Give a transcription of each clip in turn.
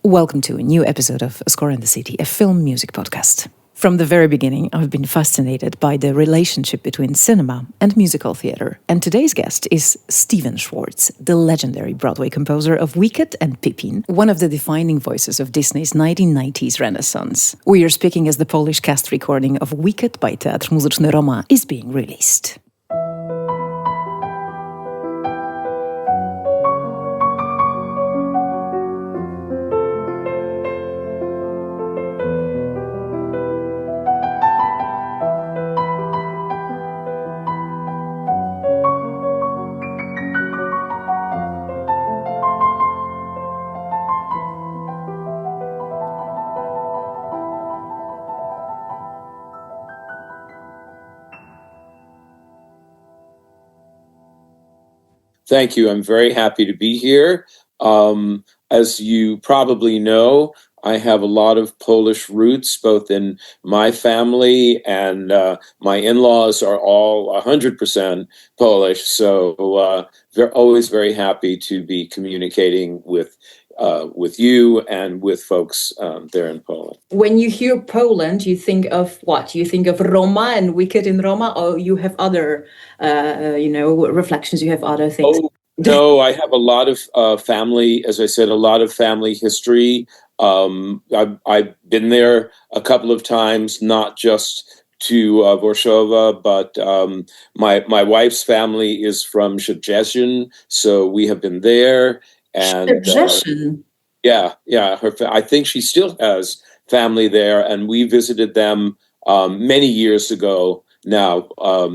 Welcome to a new episode of Score and the City, a film music podcast. From the very beginning, I've been fascinated by the relationship between cinema and musical theater. And today's guest is Stephen Schwartz, the legendary Broadway composer of Wicked and Pippin, one of the defining voices of Disney's 1990s Renaissance. We are speaking as the Polish cast recording of Wicked by Teatr Muzyczny Roma is being released. Thank you. I'm very happy to be here. As you probably know, I have a lot of Polish roots, both in my family and my in-laws are all 100% Polish. So they're always very happy to be communicating with you and with folks there in Poland. When you hear Poland, you think of what? You think of Roma and Wicked in Roma, or you have other, reflections, you have other things? Oh, no, I have a lot of family, as I said, a lot of family history. I've been there a couple of times, not just to Warsaw, but my wife's family is from Szczecin, so we have been there. And yeah. I think she still has family there, and we visited them many years ago now,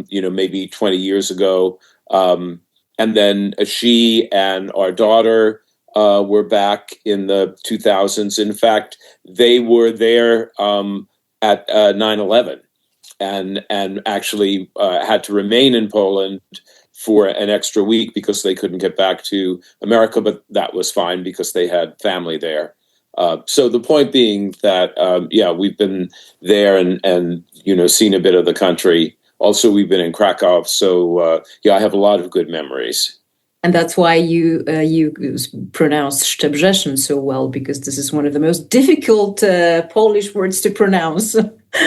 maybe 20 years ago. And then she and our daughter were back in the 2000s. In fact, they were there at 9/11 and actually had to remain in Poland for an extra week because they couldn't get back to America, but that was fine because they had family there. So the point being that, we've been there and seen a bit of the country. Also, we've been in Krakow, so I have a lot of good memories. And that's why you pronounce Szczebrzeszyn so well, because this is one of the most difficult Polish words to pronounce.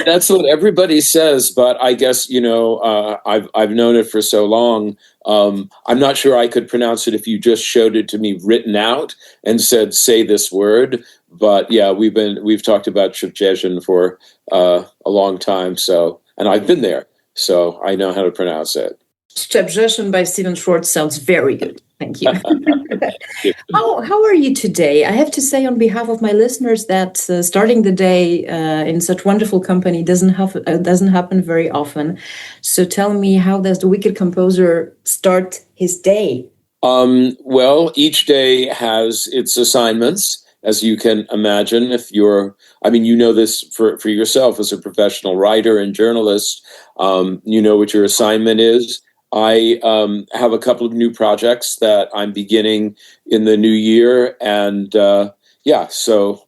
That's what everybody says, but I guess I've known it for so long. I'm not sure I could pronounce it if you just showed it to me written out and said, "Say this word." But yeah, we've talked about Szczebrzeszyn for a long time. So, and I've been there, so I know how to pronounce it. Szczebrzeszyn by Stephen Schwartz sounds very good. Thank you. How are you today? I have to say on behalf of my listeners that starting the day in such wonderful company doesn't happen very often. So tell me, how does the Wicked composer start his day? Well, each day has its assignments, as you can imagine. You know this for yourself as a professional writer and journalist. You know what your assignment is. I have a couple of new projects that I'm beginning in the new year. And so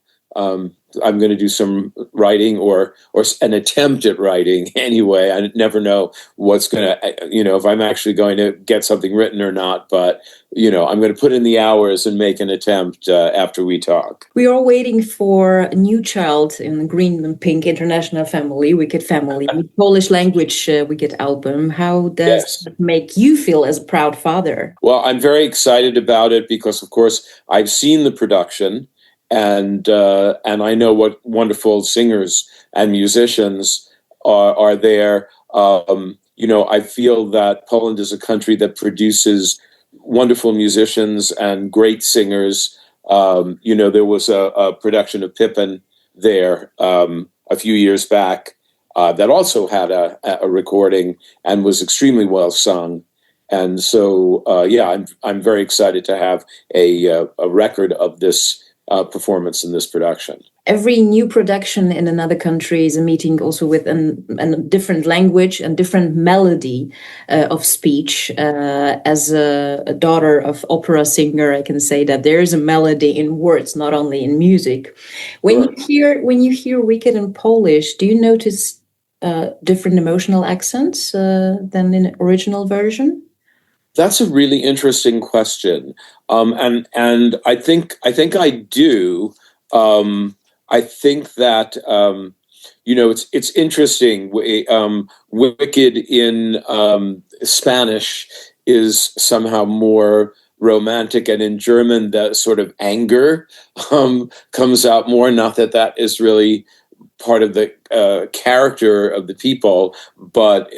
I'm going to do some writing or an attempt at writing anyway. I never know what's going to, if I'm actually going to get something written or not. But, I'm going to put in the hours and make an attempt after we talk. We are waiting for a new child in the Green and Pink International Family, Wicked Family, Polish language Wicked album. How does it make you feel as a proud father? Well, I'm very excited about it because, of course, I've seen the production. And I know what wonderful singers and musicians are there. I feel that Poland is a country that produces wonderful musicians and great singers. There was a production of Pippin there a few years back that also had a recording and was extremely well sung. And so, I'm very excited to have a record of this performance in this production. Every new production in another country is a meeting also with a different language and different melody of speech. As a daughter of opera singer, I can say that there is a melody in words, not only in music. When you hear Wicked in Polish, do you notice different emotional accents than in the original version? That's a really interesting question, and I think I do. I think that it's interesting. Wicked in Spanish is somehow more romantic, and in German, that sort of anger comes out more. Not that that is really part of the character of the people, but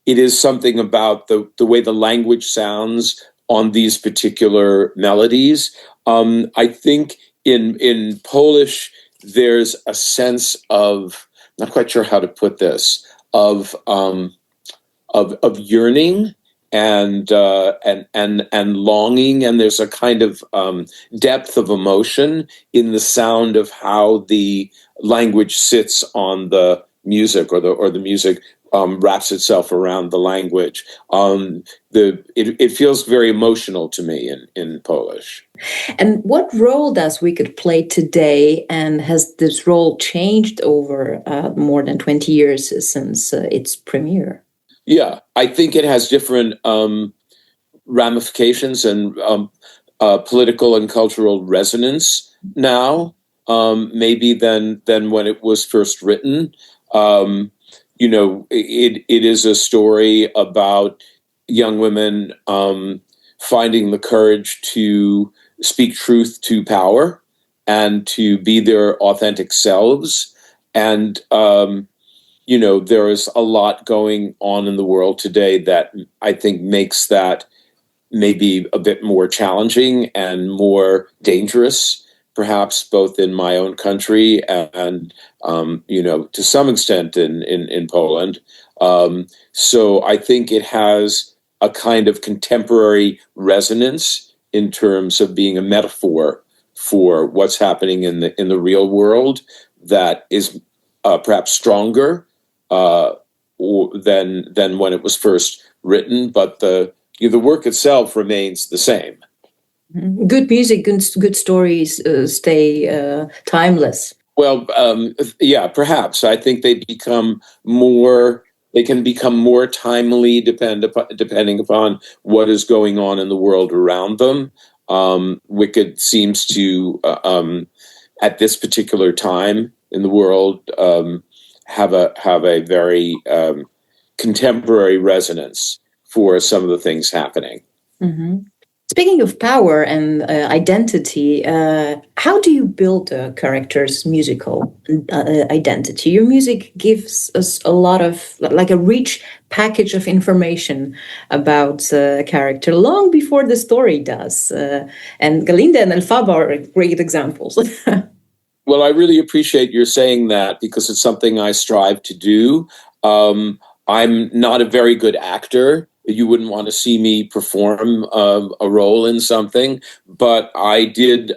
it is something about the way the language sounds on these particular melodies. I think in Polish, there's a sense of, not quite sure how to put this, of yearning and longing, and there's a kind of depth of emotion in the sound of how the language sits on the music, or the music wraps itself around the language. It feels very emotional to me in Polish. And what role does Wicked play today? And has this role changed over more than 20 years since its premiere? Yeah, I think it has different ramifications and political and cultural resonance now, maybe than when it was first written. It is a story about young women finding the courage to speak truth to power and to be their authentic selves. And, there is a lot going on in the world today that I think makes that maybe a bit more challenging and more dangerous, perhaps both in my own country and to some extent in Poland. So I think it has a kind of contemporary resonance in terms of being a metaphor for what's happening in the real world that is perhaps stronger than when it was first written, but the work itself remains the same. Good music, good stories stay timeless. Well, yeah, perhaps. I think they can become more timely depending upon what is going on in the world around them. Wicked seems to, at this particular time in the world, have a very contemporary resonance for some of the things happening. Mm-hmm. Speaking of power and identity, how do you build a character's musical identity? Your music gives us a lot of, like a rich package of information about a character long before the story does. And Galinda and Elphaba are great examples. Well, I really appreciate your saying that, because it's something I strive to do. I'm not a very good actor. You wouldn't want to see me perform a role in something, but I did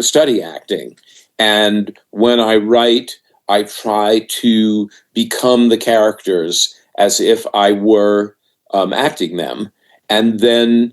study acting. And when I write, I try to become the characters as if I were acting them. And then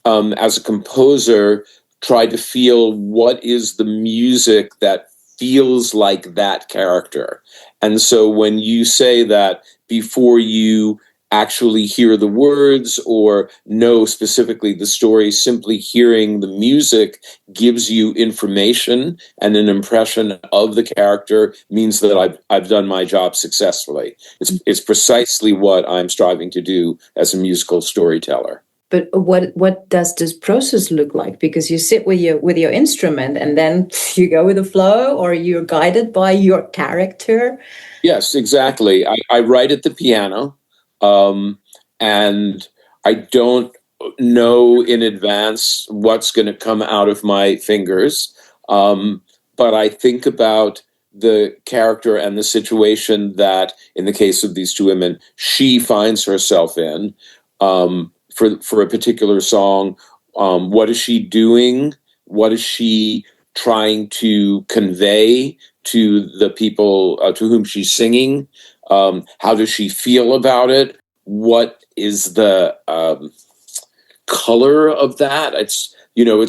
as a composer, try to feel what is the music that feels like that character. And so when you say that before you actually hear the words or know specifically the story, simply hearing the music gives you information and an impression of the character, means that I've done my job successfully. It's precisely what I'm striving to do as a musical storyteller. But what does this process look like? Because you sit with your instrument and then you go with the flow, or you're guided by your character? Yes, exactly. I write at the piano, and I don't know in advance what's going to come out of my fingers. But I think about the character and the situation that, in the case of these two women, she finds herself in. For a particular song, what is she doing? What is she trying to convey to the people to whom she's singing? How does she feel about it? What is the color of that? It's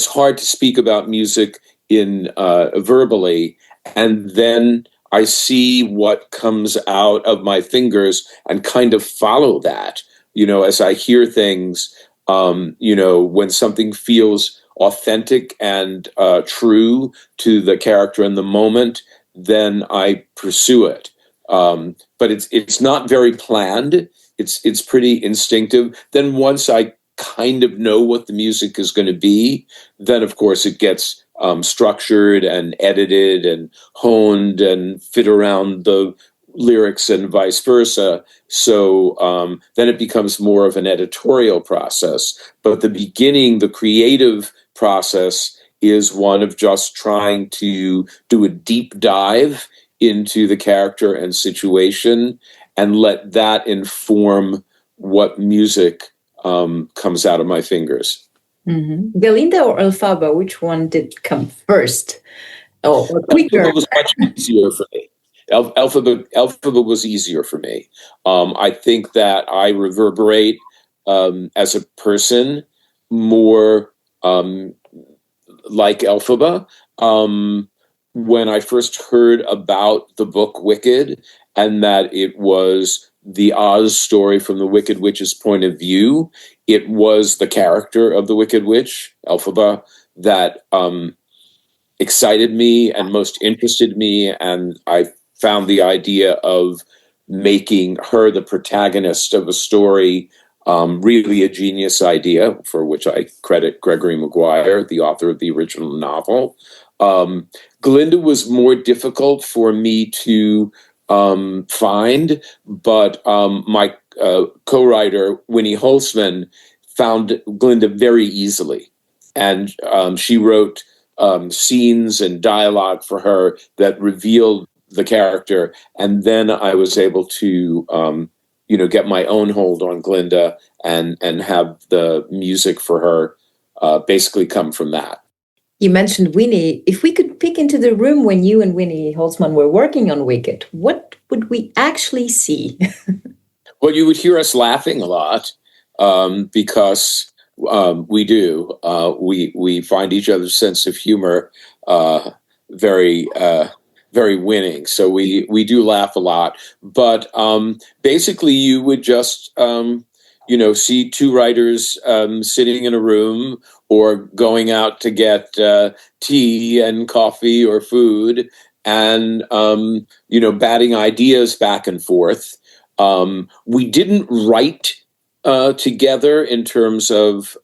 hard to speak about music in verbally, and then I see what comes out of my fingers and kind of follow that. As I hear things, when something feels authentic and true to the character in the moment, then I pursue it. But it's not very planned. It's pretty instinctive. Then once I kind of know what the music is going to be, then of course it gets structured and edited and honed and fit around the lyrics and vice versa. So then it becomes more of an editorial process. But the beginning, the creative process, is one of just trying to do a deep dive into the character and situation and let that inform what music comes out of my fingers. Mm-hmm. Galinda or Elphaba, which one did come first? Or quicker? Elphaba was much easier for me. Elphaba was easier for me. I think that I reverberate as a person more like Elphaba. When I first heard about the book Wicked, and that it was the Oz story from the Wicked Witch's point of view, it was the character of the Wicked Witch, Elphaba, that excited me and most interested me, and I found the idea of making her the protagonist of a story really a genius idea, for which I credit Gregory Maguire, the author of the original novel. Glinda was more difficult for me to find, but my co-writer, Winnie Holzman, found Glinda very easily. And she wrote scenes and dialogue for her that revealed the character. And then I was able to, get my own hold on Glinda and have the music for her basically come from that. You mentioned Winnie. If we could peek into the room when you and Winnie Holzman were working on Wicked, what would we actually see? Well, you would hear us laughing a lot because we do. We find each other's sense of humor very very winning. So we do laugh a lot. But basically, you would just see two writers sitting in a room or going out to get tea and coffee or food and, batting ideas back and forth. We didn't write together in terms of,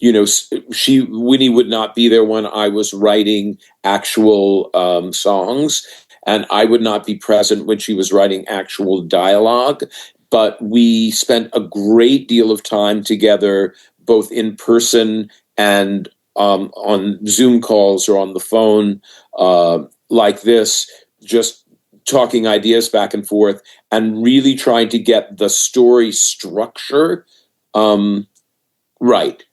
Winnie would not be there when I was writing actual songs, and I would not be present when she was writing actual dialogue. But we spent a great deal of time together, both in person and on Zoom calls or on the phone like this, just talking ideas back and forth and really trying to get the story structure right.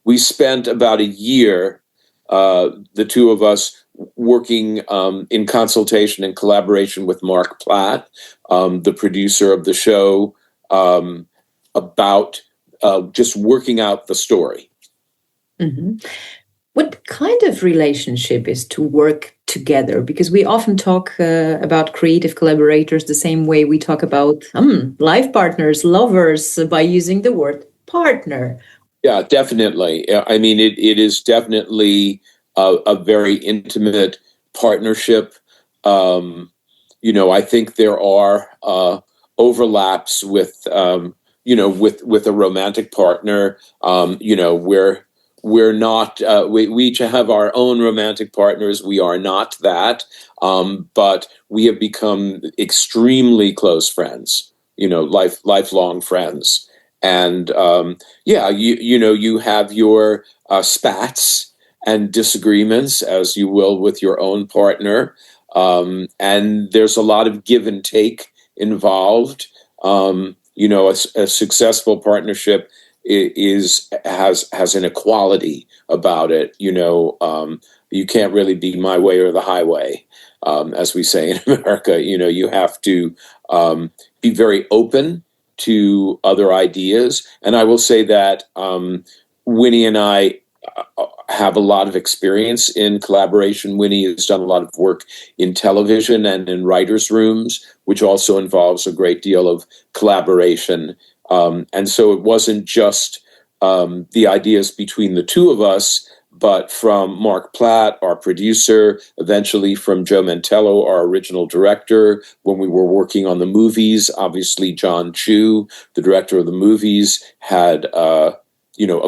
We spent about a year, the two of us, working in consultation and collaboration with Mark Platt, the producer of the show, about just working out the story. Mm-hmm. What kind of relationship is to work together? Because we often talk about creative collaborators the same way we talk about life partners, lovers, by using the word partner. Yeah, definitely. I mean, it is definitely a very intimate partnership. I think there are overlaps with a romantic partner. We're not. We each have our own romantic partners. We are not that, but we have become extremely close friends. Lifelong friends. And you have your spats and disagreements, as you will with your own partner, and there's a lot of give and take involved. A successful partnership has an equality about it. You can't really be my way or the highway, as we say in America. You have to be very open to other ideas. And I will say that Winnie and I have a lot of experience in collaboration. Winnie has done a lot of work in television and in writers' rooms, which also involves a great deal of collaboration. And so it wasn't just the ideas between the two of us, but from Mark Platt, our producer, eventually from Joe Mantello, our original director, when we were working on the movies. Obviously, John Chu, the director of the movies, had a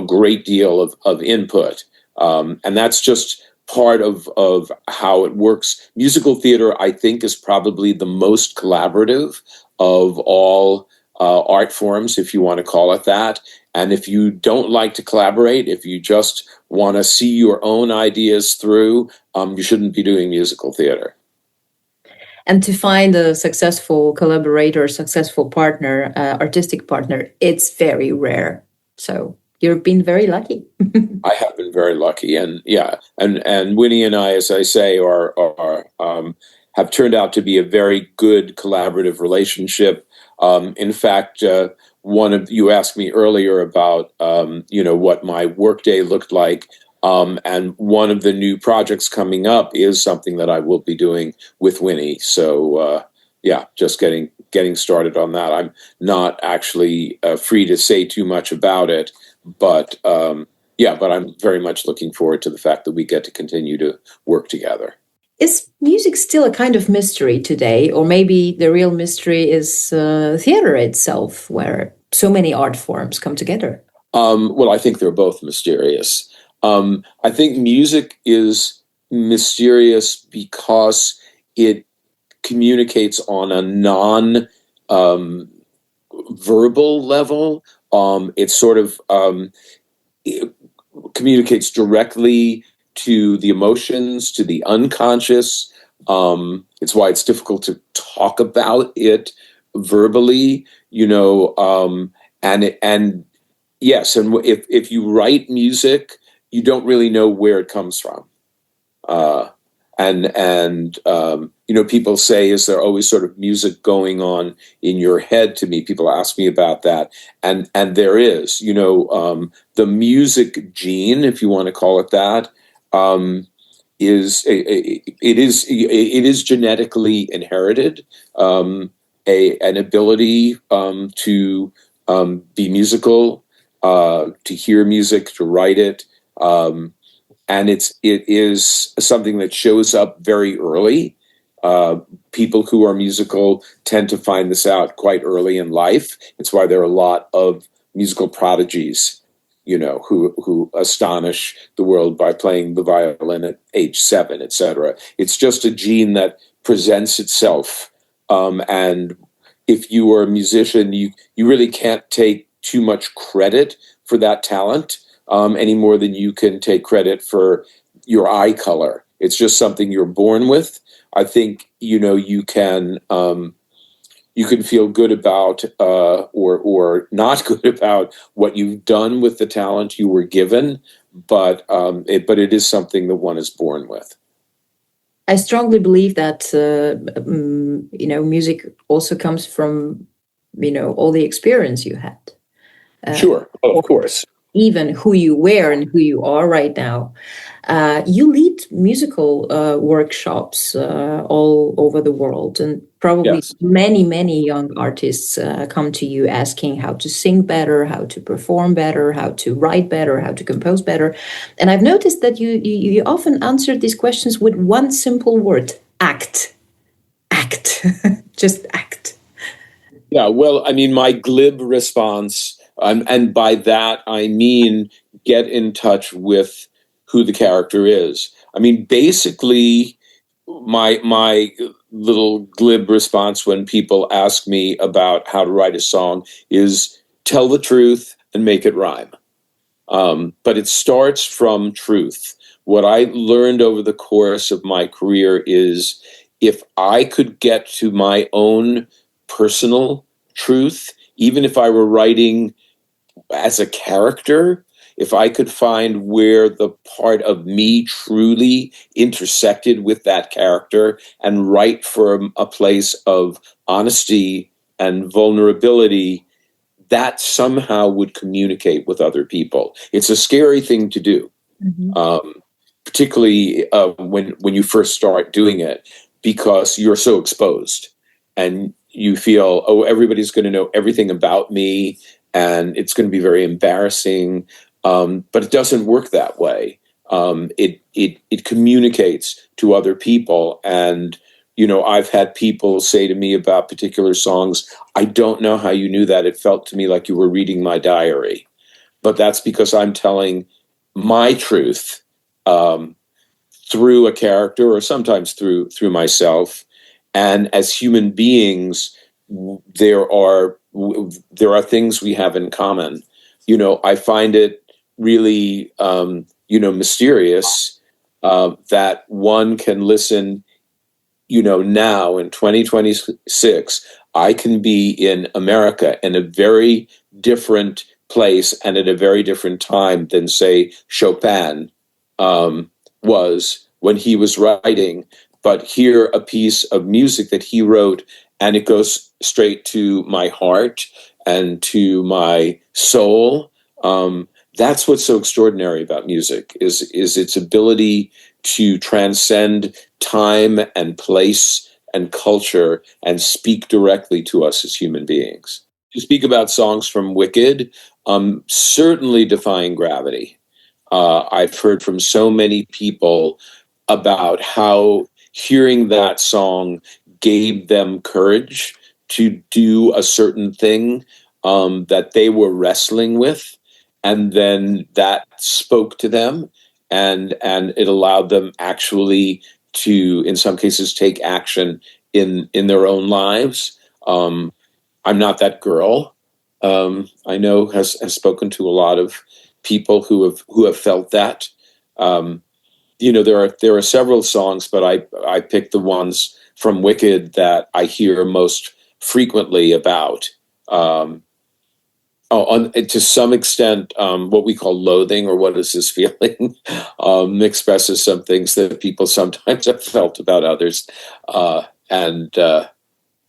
great deal of input. And that's just part of how it works. Musical theater, I think, is probably the most collaborative of all art forms, if you want to call it that. And if you don't like to collaborate, if you just want to see your own ideas through, you shouldn't be doing musical theater. And to find a successful collaborator, successful partner, artistic partner, it's very rare. So you've been very lucky. I have been very lucky, and Winnie and I, as I say, are have turned out to be a very good collaborative relationship. In fact, you asked me earlier about what my workday looked like, and one of the new projects coming up is something that I will be doing with Winnie. So just getting started on that. I'm not actually free to say too much about it, but I'm very much looking forward to the fact that we get to continue to work together. Is music still a kind of mystery today? Or maybe the real mystery is theater itself, where so many art forms come together? Well, I think they're both mysterious. I think music is mysterious because it communicates on a non-verbal level. It sort of it communicates directly to the emotions, to the unconscious. It's why it's difficult to talk about it verbally, and if you write music, you don't really know where it comes from. People say, is there always sort of music going on in your head? To me, people ask me about that. And there is, the music gene, if you want to call it that, is genetically inherited, an ability to be musical, to hear music, to write it, and it is something that shows up very early. People who are musical tend to find this out quite early in life. It's why there are a lot of musical prodigies, who astonish the world by playing the violin at age 7, etc. It's just a gene that presents itself. And if you are a musician, you really can't take too much credit for that talent any more than you can take credit for your eye color. It's just something you're born with. I think, you can feel good about or not good about what you've done with the talent you were given, but it is something that one is born with. I strongly believe that music also comes from all the experience you had. Sure, of course. Even who you were and who you are right now. You lead musical workshops all over the world, and probably Yes. many young artists come to you asking how to sing better, how to perform better, how to write better, how to compose better. And I've noticed that you often answer these questions with one simple word: act. Act. Just act. Yeah, well, I mean, my glib response, and by that I mean get in touch with who the character is. I mean, basically, my little glib response when people ask me about how to write a song is tell the truth and make it rhyme. But it starts from truth. What I learned over the course of my career is if I could get to my own personal truth, even if I were writing as a character, if I could find where the part of me truly intersected with that character and write from a place of honesty and vulnerability, that somehow would communicate with other people. It's a scary thing to do, particularly when you first start doing it, because you're so exposed and you feel, oh, everybody's going to know everything about me. and it's going to be very embarrassing. But it doesn't work that way. It communicates to other people. And, I've had people say to me about particular songs, I don't know how you knew that. It felt to me like you were reading my diary. But that's because I'm telling my truth through a character, or sometimes through myself. And as human beings, there are things we have in common. I find it really, mysterious that one can listen, now in 2026, I can be in America in a very different place and at a very different time than, say, Chopin was when he was writing, but hear a piece of music that he wrote, and it goes straight to my heart and to my soul. That's what's so extraordinary about music is its ability to transcend time and place and culture and speak directly to us as human beings. To speak about songs from Wicked, certainly defying gravity. I've heard from so many people about how hearing that song gave them courage to do a certain thing that they were wrestling with, and then that spoke to them, and it allowed them actually to, in some cases, take action in their own lives. I'm Not That Girl, I know has spoken to a lot of people who have felt that. There are several songs, but I picked the ones from Wicked that I hear most frequently about. To some extent, what we call loathing, or what is this feeling, expresses some things that people sometimes have felt about others.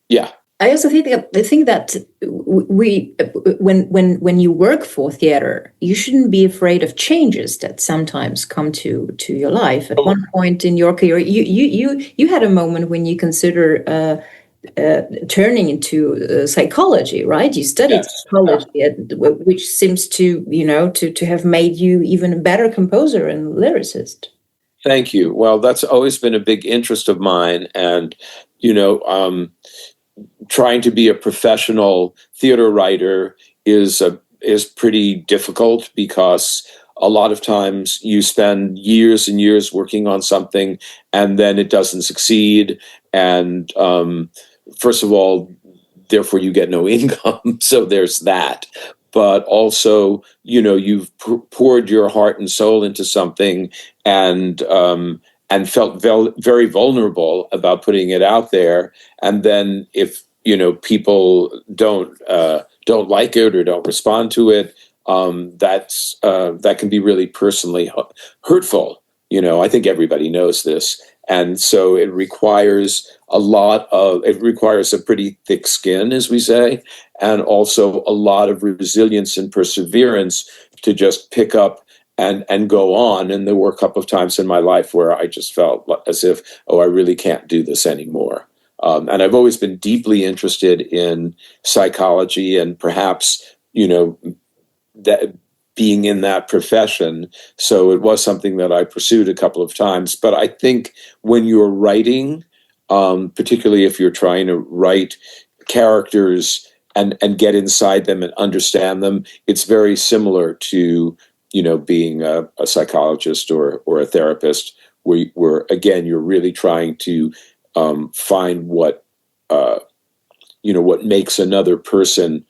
Yeah. I also think that we, when you work for theater, you shouldn't be afraid of changes that sometimes come to your life. At one point in your career, you had a moment when you consider turning into psychology, right? You studied psychology, which seems to have made you even a better composer and lyricist. Thank you. Well, that's always been a big interest of mine, and trying to be a professional theater writer is pretty difficult, because a lot of times you spend years and years working on something and then it doesn't succeed. And first of all, therefore you get no income. So there's that. But also, you've poured your heart and soul into something, and felt very vulnerable about putting it out there. And then if people don't like it or don't respond to it, that can be really personally hurtful. I think everybody knows this, and so it requires a pretty thick skin, as we say, and also a lot of resilience and perseverance to just pick up and go on. And there were a couple of times in my life where I just felt as if, I really can't do this anymore. And I've always been deeply interested in psychology, and perhaps, that being in that profession. So it was something that I pursued a couple of times. But I think when you're writing, particularly if you're trying to write characters and get inside them and understand them, it's very similar to being a psychologist or a therapist, where again, you're really trying to find what makes another person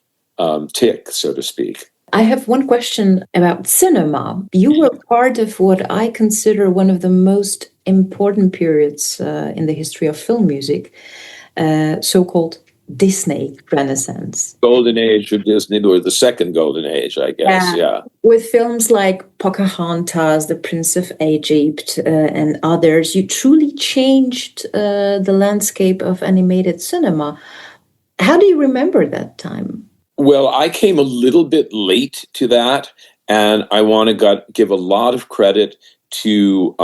tick, so to speak. I have one question about cinema. You were part of what I consider one of the most important periods in the history of film music, so-called Disney Renaissance. Golden Age of Disney, or the second Golden Age, I guess, yeah. With films like Pocahontas, The Prince of Egypt, and others, you truly changed the landscape of animated cinema. How do you remember that time? Well, I came a little bit late to that, and I want to give a lot of credit to,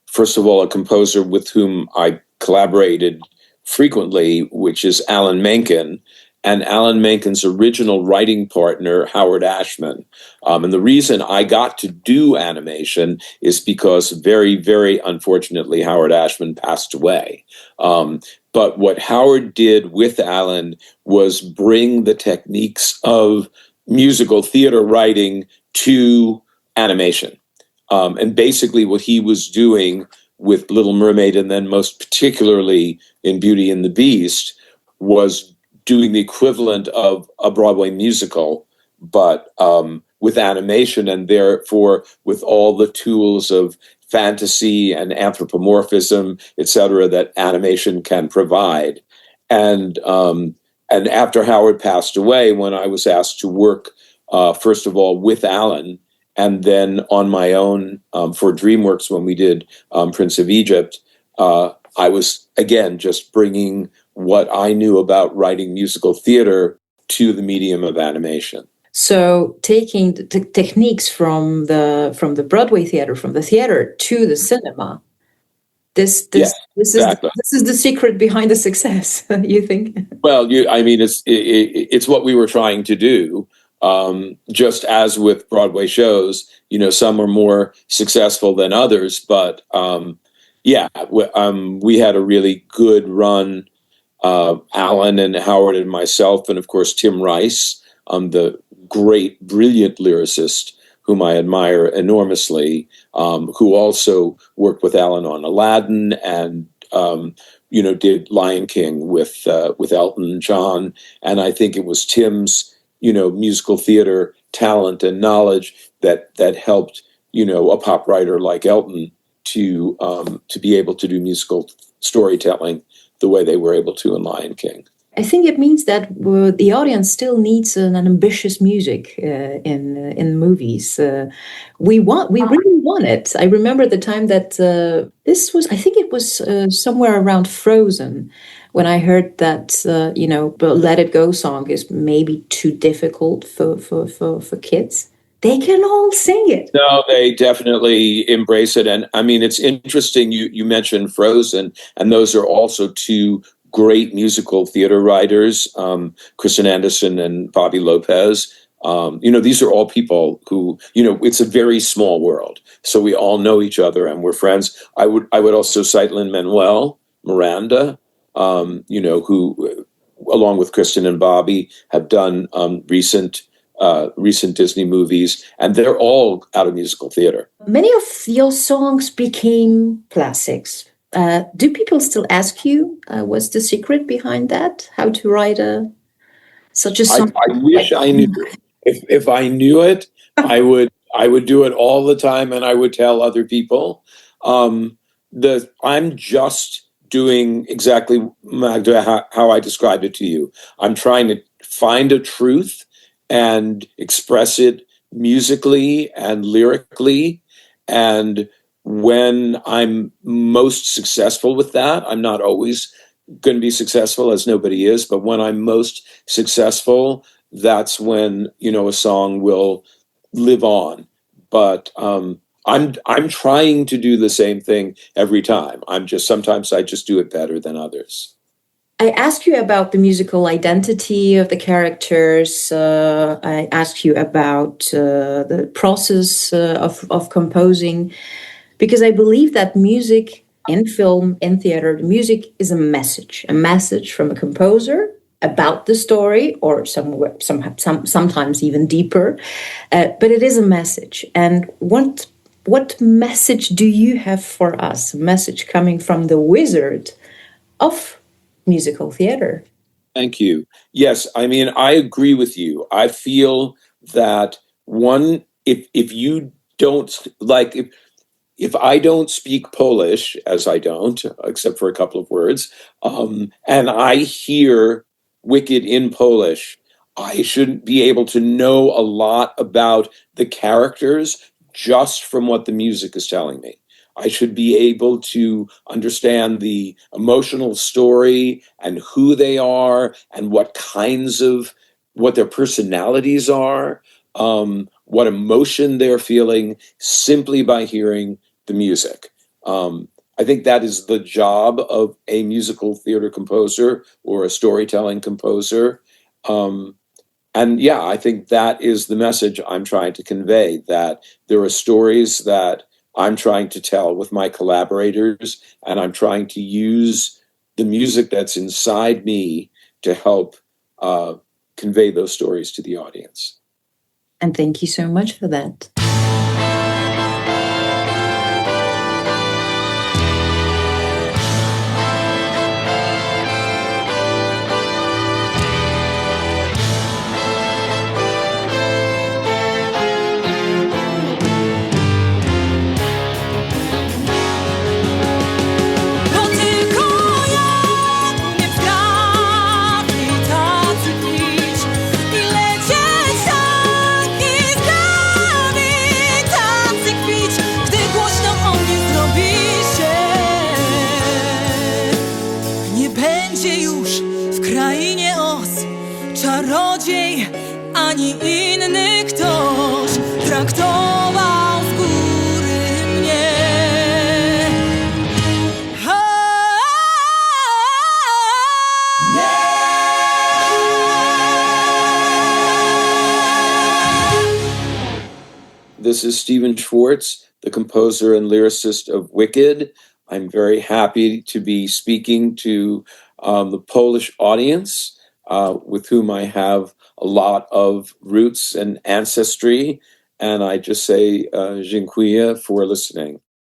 first of all, a composer with whom I collaborated frequently, which is Alan Menken. and Alan Menken's original writing partner, Howard Ashman. And the reason I got to do animation is because very, very unfortunately, Howard Ashman passed away. But what Howard did with Alan was bring the techniques of musical theater writing to animation. And basically what he was doing with Little Mermaid, and then most particularly in Beauty and the Beast, was doing the equivalent of a Broadway musical, but with animation, and therefore with all the tools of fantasy and anthropomorphism, etc., that animation can provide. And after Howard passed away, when I was asked to work, first of all, with Alan, and then on my own for DreamWorks when we did Prince of Egypt, I was, again, just bringing what I knew about writing musical theater to the medium of animation. So taking the techniques from the Broadway theater, from the theater to the cinema, this exactly. is the secret behind the success. You think? Well, it's what we were trying to do. Just as with Broadway shows, some are more successful than others, but we had a really good run. Alan and Howard and myself, and of course Tim Rice, the great, brilliant lyricist whom I admire enormously, who also worked with Alan on Aladdin and did Lion King with Elton John. And I think it was Tim's musical theater talent and knowledge that helped a pop writer like Elton to be able to do musical storytelling the way they were able to in Lion King. I think it means that the audience still needs an ambitious music in movies. We really want it. I remember the time that I think it was somewhere around Frozen, when I heard that the Let It Go song is maybe too difficult for kids. They can all sing it. No, they definitely embrace it. And I mean, it's interesting. You mentioned Frozen, and those are also two great musical theater writers, Kristen Anderson and Bobby Lopez. These are all people who, it's a very small world. So we all know each other and we're friends. I would also cite Lin-Manuel Miranda, who, along with Kristen and Bobby, have done recent Disney movies, and they're all out of musical theater. Many of your songs became classics. Do people still ask you what's the secret behind that? How to write such a song? I wish I knew. If I knew it, I would do it all the time, and I would tell other people. I'm just doing exactly, Magda, how I described it to you. I'm trying to find a truth and express it musically and lyrically, and when I'm most successful with that, I'm not always going to be successful, as nobody is, but when I'm most successful, that's when, a song will live on. But I'm trying to do the same thing every time. Sometimes I just do it better than others. I asked you about the musical identity of the characters. I asked you about the process of composing, because I believe that music in film, in theater, the music is a message from a composer about the story, or sometimes even deeper. But it is a message. And what message do you have for us? A message coming from the wizard of musical theater. Thank you. Yes, I mean, I agree with you. I feel that if you don't if I don't speak Polish, as I don't, except for a couple of words, and I hear Wicked in Polish, I shouldn't be able to know a lot about the characters just from what the music is telling me. I should be able to understand the emotional story and who they are and what their personalities are, what emotion they're feeling, simply by hearing the music. I think that is the job of a musical theater composer or a storytelling composer. And yeah, I think that is the message I'm trying to convey, that there are stories that I'm trying to tell with my collaborators, and I'm trying to use the music that's inside me to help convey those stories to the audience. And thank you so much for that. Czarodziej, ani inny ktoś traktował z góry mnie. This is Stephen Schwartz, the composer and lyricist of Wicked. I'm very happy to be speaking to the Polish audience, with whom I have a lot of roots and ancestry. And I just say Dziękuję for listening.